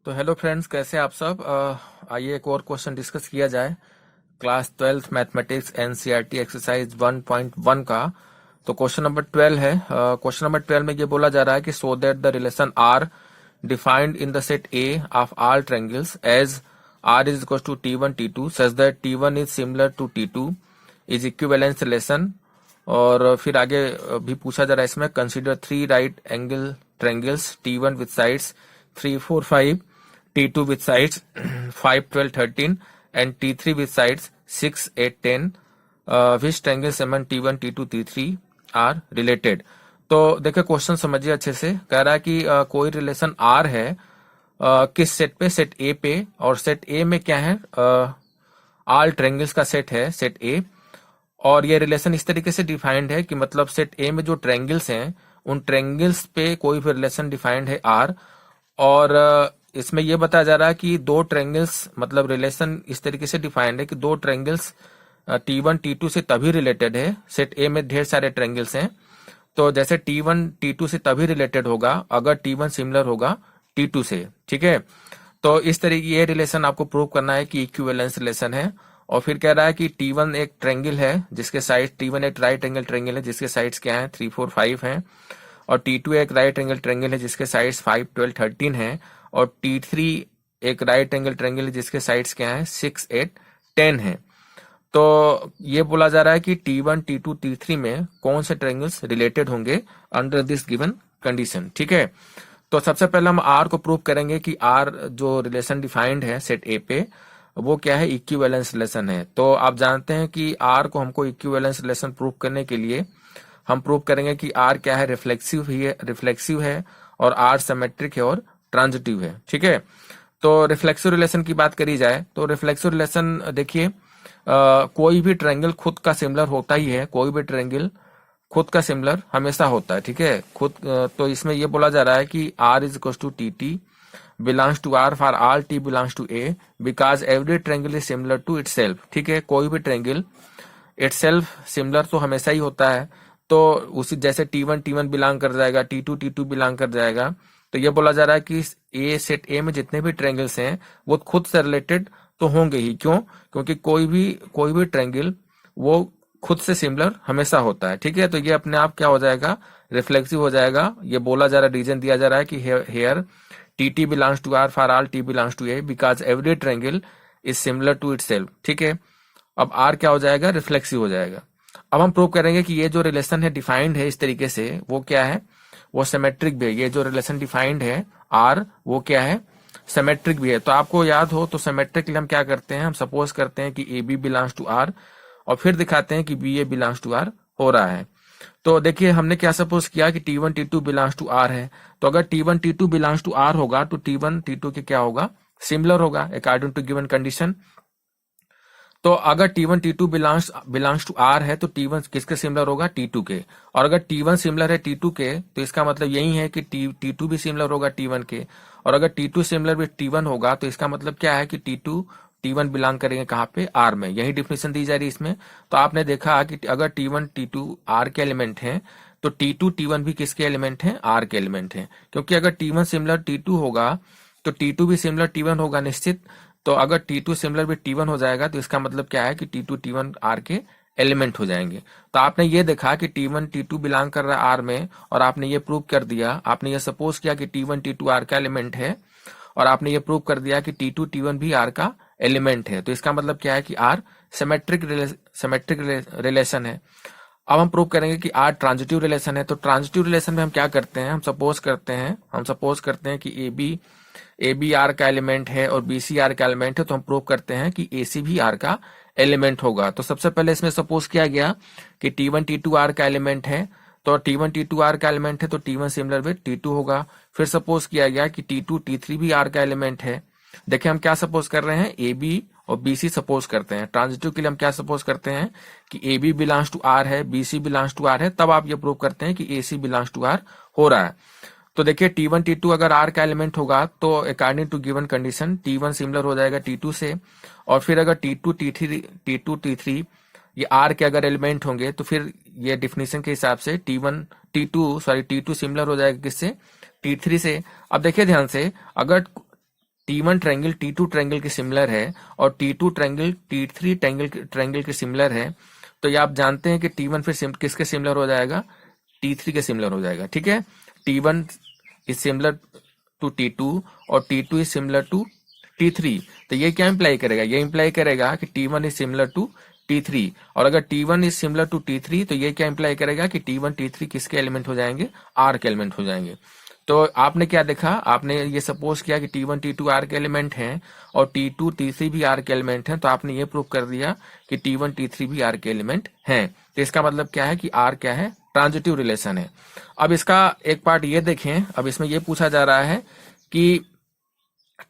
तो hello friends, कैसे आप सब। आइए एक और क्वेश्चन डिस्कस किया जाए। Class 12th mathematics NCERT exercise 1.1 का। तो क्वेश्चन नंबर 12 है। क्वेश्चन नंबर 12 में ये बोला जा रहा है कि so that the relation are defined in the set A of all triangles as R is equal to T1 T2 such that T1 is similar to T2 is equivalence relation. और फिर आगे भी पूछा जा रहा है इसमें, consider 3 right angle triangles T1 with sides 3, 4, 5, T2 with sides 5, 12, 13 and T3 with sides 6, 8, 10 which triangles among T1, T2, T3 are related। तो देखिए क्वेश्चन समझिए अच्छे से। कह रहा है कि कोई रिलेशन R है किस सेट पे, सेट A पे। और सेट A में क्या है, ऑल ट्रायंगल्स का सेट है, सेट A। और ये रिलेशन इस तरीके से डिफाइंड है कि मतलब सेट A में जो ट्रायंगल्स हैं उन ट्रायंगल्स पे कोई भी रिलेशन डिफाइंड है R। और इसमें यह बताया जा रहा है कि दो ट्रायंगल्स, मतलब रिलेशन इस तरीके से डिफाइंड है कि दो ट्रायंगल्स T1 T2 से तभी रिलेटेड है। सेट A में ढेर सारे ट्रायंगल्स हैं, तो जैसे T1 T2 से तभी रिलेटेड होगा अगर T1 सिमिलर होगा T2 से। ठीक है, तो इस तरीके ये रिलेशन आपको प्रूव करना है कि इक्विवेलेंस रिलेशन है। और फिर कह रहा है कि T1 एक ट्रायंगल है जिसके साइड, T1 एक राइट एंगल ट्रायंगल है जिसके साइड्स क्या है, 3, 4, 5 हैं। और T2 एक राइट एंगल ट्रायंगल है जिसके साइड्स 5, 12, 13 हैं। और T3 एक राइट एंगल ट्रायंगल है जिसके साइड्स क्या हैं, 6, 8, 10 हैं। तो ये बोला जा रहा है कि T1, T2, T3 में कौन से ट्रायंगल्स रिलेटेड होंगे अंडर दिस गिवन कंडीशन। ठीक है, तो सबसे पहले हम R को प्रूव करेंगे कि R जो रिलेशन डिफाइंड है सेट A पे वो क्या है, इक्विवेलेंस रिलेशन है। तो आप जानते हैं कि R को हमको इक्विवेलेंस रिलेशन प्रूव करने के लिए हम प्रूव करेंगे कि R क्या है, रिफ्लेक्सिव है और R सिमेट्रिक है और ट्रांजिटिव है। ठीक है, तो रिफ्लेक्सिव रिलेशन की बात करी जाए तो रिफ्लेक्सिव रिलेशन देखिए, कोई भी ट्रायंगल खुद का सिमिलर होता ही है, कोई भी ट्रायंगल खुद का सिमिलर हमेशा होता है। ठीक है, तो इसमें यह बोला जा रहा है कि R is equal to TT belongs to R for all T belongs to A because every triangle is similar to itself. ठीक है, कोई भी ट्रायंगल इटसेल्फ सिमिलर तो हमेशा ही होता है। तो उसी जैसे T1 बिलोंग कर जाएगा, T2 बिलोंग कर जाएगा। तो ये बोला जा रहा है कि सेट A में जितने भी ट्रायंगल्स हैं वो खुद से रिलेटेड तो होंगे ही। क्यों? क्योंकि कोई भी ट्रायंगल वो खुद से सिमिलर हमेशा होता है। ठीक है, तो ये अपने आप क्या हो जाएगा, रिफ्लेक्सिव हो जाएगा। ये बोला जा रहा है, रीजन दिया जा रहा है कि here TT belongs to R for all T belongs to A because every triangle is similar to itself. ठीक है, अब R क्या हो जाएगा, रिफ्लेक्सिव हो जाएगा। अब हम प्रूव करेंगे कि ये जो रिलेशन है डिफाइंड है इस तरीके से, वो क्या है, वो सिमेट्रिक भी है। ये जो रिलेशन डिफाइंड है R वो क्या है, सिमेट्रिक भी है। तो आपको याद हो तो सिमेट्रिक हम क्या करते हैं, हम सपोज करते हैं कि AB बिलोंग्स टू R और फिर दिखाते हैं कि BA बिलोंग्स टू R हो रहा है। तो देखिए हमने क्या सपोज किया कि T1 T2 belongs to R है। तो अगर T1 T2 belongs to R होगा तो T1 T2 के क्या होगा, सिमिलर होगा अकॉर्डिंग टू गिवन कंडीशन। तो अगर T1 T2 belongs to R है तो T1 किसके सिमिलर होगा, T2 के। और अगर T1 सिमिलर है T2 के तो इसका मतलब यही है कि T2 भी सिमिलर होगा T1 के। और अगर T2 सिमिलर भी T1 होगा तो इसका मतलब क्या है कि T2 T1 बिलोंग करेंगे कहाँ पे, R में। यही डिफिनेशन दी जा रही है इसमें। तो आपने देखा कि अगर T1 T2 R के एलिमेंट हैं तो T2 T1 भी किसके एलिमेंट हैं, R के एलिमेंट हैं। क्योंकि अगर T1 सिमिलर T2 होगा तो T2 भी सिमिलर T1 होगा निश्चित। तो अगर T2 सिमिलर भी T1 हो जाएगा तो इसका मतलब क्या है कि T2 T1 R के एलिमेंट हो जाएंगे। तो आपने ये देखा कि T1 T2 बिलोंग कर रहा है R में और आपने ये प्रूव कर दिया। आपने ये सपोज किया कि T1 T2 R का एलिमेंट है और आपने ये प्रूव कर दिया कि T2 T1 भी R का एलिमेंट है। तो इसका मतलब क्या है कि R सिमेट्रिक रिलेशन है। अब हम प्रूव करेंगे कि R ट्रांजिटिव रिलेशन है। तो ट्रांजिटिव रिलेशन में हम क्या करते हैं, हम सपोज करते हैं कि AB R का एलिमेंट है और BC R का एलिमेंट है। तो हम प्रूव करते हैं कि AC भी R का एलिमेंट होगा। तो सबसे पहले इसमें सपोज किया गया कि T1 T2 R का एलिमेंट है। तो T1 T2 R का एलिमेंट है तो T1 सिमिलर विद T2 होगा। फिर सपोज किया गया कि T2 T3 भी R का एलिमेंट है। देखिए हम क्या सपोज कर रहे हैं, AB और BC सपोज करते हैं। ट्रांजिटिव के लिए हम क्या सपोज करते हैं कि AB बिलोंग्स टू R है, BC बिलोंग्स टू R है, तब आप ये प्रूव करते हैं कि AC बिलोंग्स टू R हो रहा है। तो देखिए T1 T2 अगर R का एलिमेंट होगा तो according to given condition T1 similar हो जाएगा T2 से। और फिर अगर T2 T3 ये R के अगर एलिमेंट होंगे तो फिर ये डिफिनेशन के हिसाब से T2 सिमिलर हो जाएगा किससे, T3 से। अब देखिए ध्यान से, अगर T1 ट्रायंगल T2 ट्रायंगल के सिमिलर है और T2 ट्रायंगल T3 ट्रायंगल के सिमिलर है, तो ये आप जानते हैं कि T1 फिर किसके सिमिलर हो जाएगा, T3 के सिमिलर हो जाएगा। ठीक है, T1 is similar to T2 और T2 is similar to T3। तो ये क्या इंप्लाई करेगा, ये इंप्लाई करेगा कि T1 is similar to T3, और अगर T1 is similar to T3 तो ये क्या इंप्लाई करेगा कि T1 T3 किसके एलिमेंट हो जाएंगे, R के एलिमेंट हो जाएंगे। तो आपने क्या देखा, आपने ये सपोज किया कि T1 T2 R के एलिमेंट हैं और T2 T3 भी R के एलिमेंट हैं, तो आपने ये प्रूव कर दिया कि T1 T3 भी R के एलिमेंट हैं। तो इसका मतलब क्या है कि R क्या है, ट्रांजिटिव रिलेशन है। अब इसका एक पार्ट ये देखें, अब इसमें ये पूछा जा रहा है कि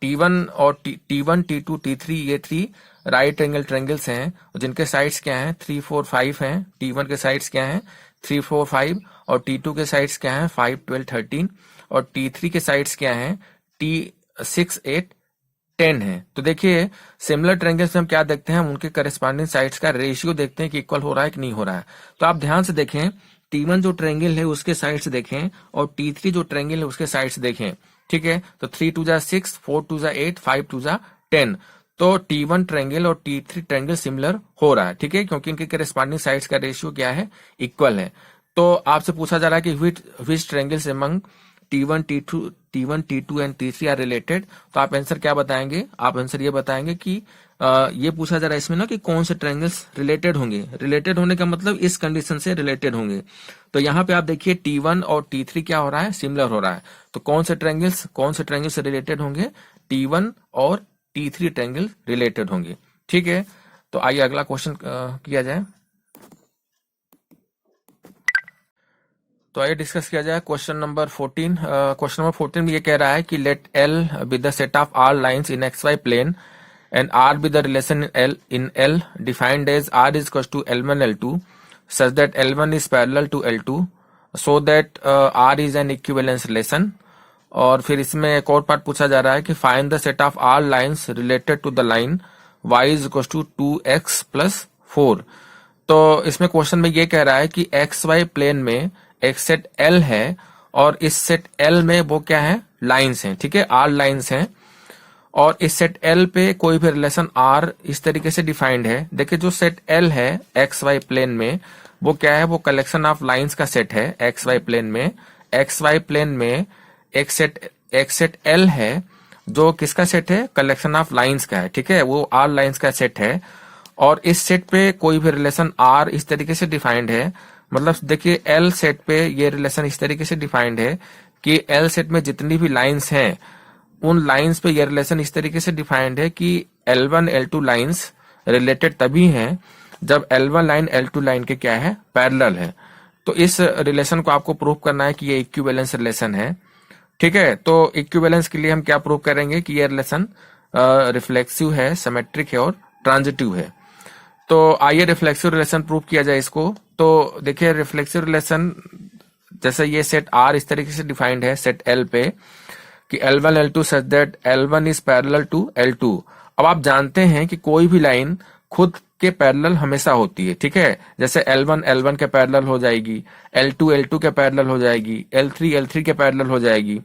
T1 और T1 T2 T3 ये 3 राइट एंगल ट्रायंगल्स हैं जिनके साइड्स क्या हैं, 3 4 5 हैं। T1 के साइड्स क्या हैं, 3 4 5, और T2 के साइड्स क्या हैं, 5 12 13, और T3 के साइड्स क्या हैं, T6 8 10 है। तो देखिए सिमिलर ट्रायंगल्स में हम क्या देखते हैं, हम उनके करस्पॉन्डिंग साइड्स का रेशियो देखते हैं कि इक्वल हो रहा है कि नहीं हो रहा है। तो आप ध्यान से देखें, T1 जो ट्रायंगल है उसके साइड्स देखें और T3 जो ट्रायंगल है उसके साइड्स देखें। ठीक है, तो 3 2 जा 6, 4 2 जा 8, 5 2 जा 10। तो T1 ट्रायंगल और T3 ट्रायंगल सिमिलर हो रहा है। ठीक है, क्योंकि इनके करस्पॉन्डिंग साइड्स का रेशियो क्या है, इक्वल है। तो आपसे पूछा जा रहा है कि which triangles among T1 T2 and T3 are related. तो आप आंसर क्या बताएंगे, आप आंसर ये बताएंगे कि ये पूछा जा रहा है इसमें ना कि कौन से ट्रायंगल्स रिलेटेड होंगे। रिलेटेड होने का मतलब इस कंडीशन से रिलेटेड होंगे। तो यहाँ पे आप देखिए T1 और T3 क्या हो रहा है, सिमिलर हो रहा है। तो कौन से ट्रायंगल्स रिलेटेड होंगे, T1 और T3 ट्रायंगल रिलेटेड होंगे। ठीक है, तो आइए अगला क्वेश्चन किया जाए। तो आइए डिस्कस किया जाए क्वेश्चन नंबर 14। क्वेश्चन नंबर 14 में ये कह रहा है कि let L be the set of R lines in XY plane and R be the relation in L defined as R is equal to L1 L2 such that L1 is parallel to L2 so that R is an equivalence relation। और फिर इसमें एक और part पूछा जा रहा है कि find the set of R lines related to the line Y is equal to 2x plus 4। तो इसमें क्वेश्चन में ये कह रहा है कि XY प्लेन में एक सेट L है और इस सेट L में वो क्या है, लाइंस हैं। ठीक है, R लाइंस हैं और इस सेट L पे कोई भी रिलेशन R इस तरीके से डिफाइंड है। देखिए जो सेट L है XY प्लेन में वो क्या है, वो कलेक्शन ऑफ लाइंस का सेट है। XY प्लेन में एक सेट L है जो किसका सेट है, कलेक्शन ऑफ लाइंस का है। ठीक है, वो R लाइंस का सेट है और इस सेट पे कोई भी रिलेशन R इस तरीके से डिफाइंड है। मतलब देखिए L सेट पे ये रिलेशन इस तरीके से डिफाइंड है कि L सेट में जितनी भी लाइंस हैं उन लाइंस पे ये रिलेशन इस तरीके से डिफाइंड है कि L1 L2 लाइंस रिलेटेड तभी हैं जब L1 लाइन L2 लाइन के क्या है, पैरेलल है। तो इस रिलेशन को आपको प्रूव करना है कि ये इक्विवेलेंस रिलेशन है। ठीक है, तो इक्विवेलेंस के लिए हम क्या प्रूव करेंगे कि ये रिलेशन रिफ्लेक्सिव है, सिमेट्रिक है और ट्रांजिटिव है। तो आइए रिफ्लेक्सिव रिलेशन प्रूव किया जाए इसको। तो देखिए रिफ्लेक्सिव रिलेशन जैसे ये सेट R इस तरीके से डिफाइंड है सेट L पे कि L1 L2 such that L1 is parallel to L2। अब आप जानते हैं कि कोई भी लाइन खुद के पैरेलल हमेशा होती है। ठीक है, जैसे L1 L1 के पैरेलल हो जाएगी, L2 L2 के पैरेलल हो जाएगी, L3 L3 के पैरेलल हो जाएगी।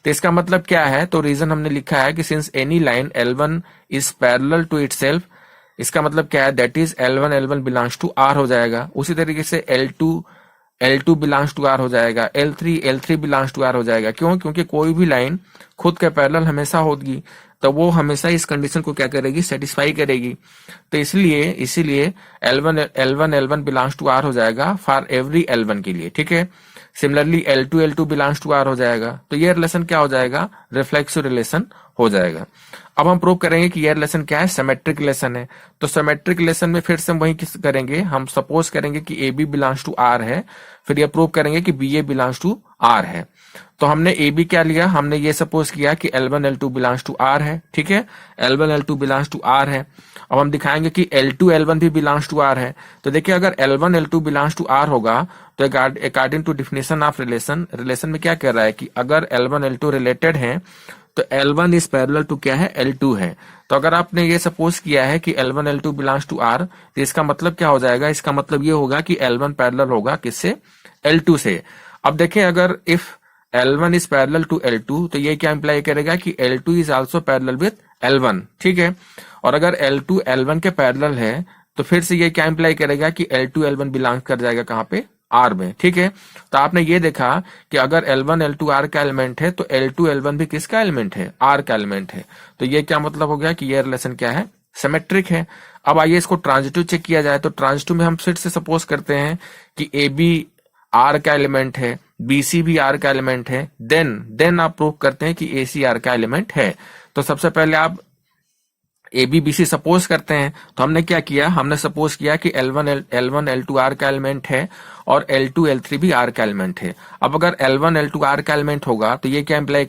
तो इसका मतलब क्या है, तो रीजन हमने लिखा है कि since any line L1 is parallel to itself, इसका मतलब क्या है, that is L1 L1 belongs to R हो जाएगा। उसी तरीके से L2 बिलोंग्स टू R हो जाएगा, L3 बिलोंग्स टू R हो जाएगा। क्यों, क्योंकि कोई भी लाइन खुद के पैरेलल हमेशा होगी तो वो हमेशा इस कंडीशन को क्या करेगी, सेटिस्फाई करेगी। तो इसीलिए L1 बिलोंग्स टू R हो जाएगा फॉर एवरी L1 के लिए। ठीक है, similarly L2 belongs to R हो जाएगा। तो ये रिलेशन क्या हो जाएगा, रिफ्लेक्सिव रिलेशन हो जाएगा। अब हम प्रूव करेंगे कि यह रिलेशन क्या है, सिमेट्रिक रिलेशन है। तो सिमेट्रिक रिलेशन में फिर से हम वही किस करेंगे, हम सपोज करेंगे कि AB बिलोंग्स टू R है, फिर यह प्रूव करेंगे कि BA बिलोंग्स टू R है। तो हमने AB क्या लिया, हमने ये सपोज किया कि L1 L2 belongs to R है। ठीक है, L1 L2 belongs to R है। अब हम दिखाएंगे कि L2 L1 भी बिलोंग्स टू R है। तो देखिए अगर L1 L2 belongs to R होगा तो according to definition of relation में क्या कह रहा है कि अगर L1 L2 रिलेटेड है तो L1 इज पैरेलल टू क्या है, L2 है। तो अगर आपने ये सपोज किया है कि L1 L2 belongs to R तो इसका मतलब क्या हो जाएगा, इसका मतलब ये होगा कि L1 पैरेलल होगा किससे, L2 से। अब देखें अगर if L1 is parallel to L2, तो ये क्या इंप्लाई करेगा कि L2 is also parallel with L1, ठीक है। और अगर L2 L1 के पैरेलल है तो फिर से ये क्या इंप्लाई करेगा कि L2 L1 बिलोंग कर जाएगा कहाँ पे, R में, ठीक है। तो आपने ये देखा कि अगर L1 L2 R का एलिमेंट है तो L2 L1 भी किसका एलिमेंट है, R का एलिमेंट है। तो ये क्या मतलब हो गया कि ये रिलेशन क्या है, सिमेट्रिक है। अब आइए इसको ट्रांजिटिव चेक किया जाए। तो ट्रांजिटिव में हम फिर से सपोज करते हैं कि AB R का एलिमेंट है, BC भी R का एलिमेंट है, देन आप प्रूव करते हैं कि AC R का एलिमेंट है। तो सबसे पहले आप AB BC सपोज करते हैं। तो हमने क्या किया, हमने सपोज किया कि L1 L2 R का एलिमेंट है और L2 L3 भी R का एलिमेंट है। अब अगर L1 L2 R का एलिमेंट होगा तो ये क्या इंप्लाई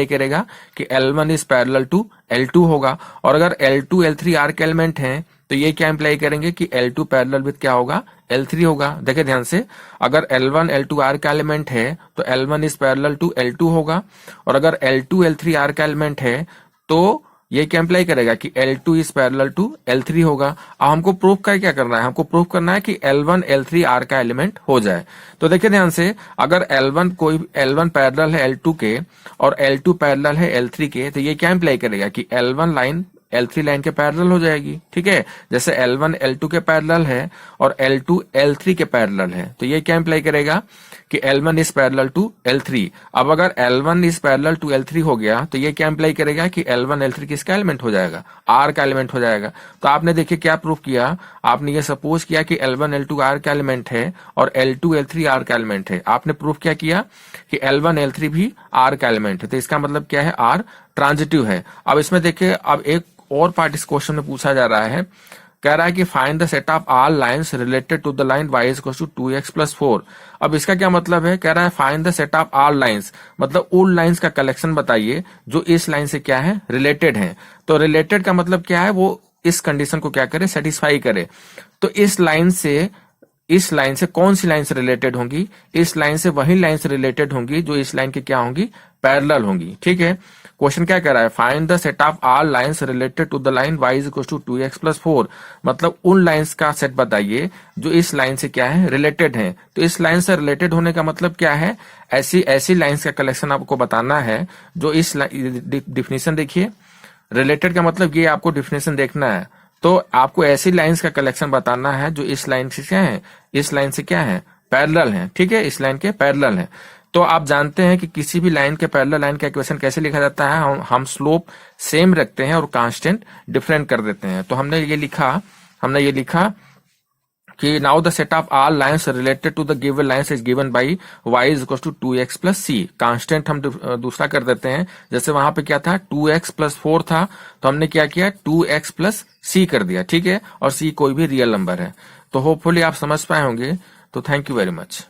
करेगा कि L1 is parallel to L2 होगा। और अगर L2 L3 R के एलिमेंट हैं तो ये क्या इंप्लाई करेंगे कि L2 पैरेलल विद क्या होगा, L3 होगा। देखिए ध्यान से, अगर L1 L2 R का एलिमेंट है तो L1 is parallel to L2 होगा। और अगर L2 L3 R का एलिमेंट है तो ये क्या इंप्लाई करेगा कि L2 is parallel to L3 होगा। अब हमको प्रूफ का क्या करना है, हमको प्रूफ करना है कि L1 L3 R का एलिमेंट हो जाए। तो देखिए ध्यान से, अगर L1 पैरेलल है L2 के और L2 पैरेलल है L3 के, तो ये क्या इंप्लाई करेगा कि L1 लाइन L3 लाइन के पैरेलल हो जाएगी, ठीक है। जैसे L1 L2 के पैरेलल है और L2 L3 के पैरेलल है, तो ये क्या इंप्लाई करेगा कि L1 is parallel to L3। अब अगर L1 is parallel to L3 हो गया तो ये क्या इंप्लाई करेगा कि L1 L3 किसका एलिमेंट हो जाएगा, R का एलिमेंट हो जाएगा। तो आपने देखिए क्या प्रूफ किया, आपने ये सपोज किया कि L1 L2 R का एलिमेंट है और L2 L3 R का एलिमेंट है। आपने प्रूफ क्या किया कि L1 L3 भी R का एलिमेंट है। तो इसका मतलब क्या है, R ट्रांजिटिव है। अब इसमें देखिए, अब एक और पार्ट इस क्वेश्चन में पूछा जा रहा है, कह रहा है कि find the set of all lines related to the line y is equal to 2x plus 4। अब इसका क्या मतलब है, कह रहा है find the set of all lines, मतलब उन लाइंस का कलेक्शन बताइए जो इस लाइन से क्या है, रिलेटेड है। तो रिलेटेड का मतलब क्या है, वो इस कंडीशन को क्या करे, सेटिस्फाई करे। तो इस लाइन से कौन सी लाइन से रिलेटेड होंगी, इस लाइन से वही लाइन से रिलेटेड होंगी जो इस लाइन के क्या होंगी, पैरेलल होंगी, ठीक है। क्वेश्चन क्या कर रहा है, find the set of all lines related to the line y is equal to 2x plus 4, मतलब उन लाइंस का सेट बताइए जो इस लाइन से क्या है, रिलेटेड है। तो इस लाइन से रिलेटेड होने का मतलब क्या है, ऐसी लाइंस का कलेक्शन आपको बताना है जो इस डिफिनेशन देखिए, रिलेटेड का मतलब ये आपको डिफिनेशन देखना है। तो आपको ऐसी लाइंस का कलेक्शन बताना है जो इस लाइन से क्या है, इस लाइन से क्या है, पैरेलल है, ठीक है, इस लाइन के पैरेलल है। तो आप जानते हैं कि किसी भी लाइन के पैरेलल लाइन का इक्वेशन कैसे लिखा जाता है, हम स्लोप सेम रखते हैं और कांस्टेंट डिफरेंट कर देते हैं। तो हमने ये लिखा कि now the set of all lines related to the given lines is given by y is equal to 2x plus c। Constant हम दूसरा कर देते हैं, जैसे वहां पे क्या था, 2x प्लस 4 था, तो हमने क्या किया, 2x प्लस c कर दिया, ठीक है। और c कोई भी रियल नंबर है। तो होपफुली आप समझ पाए होंगे। तो थैंक यू वेरी मच।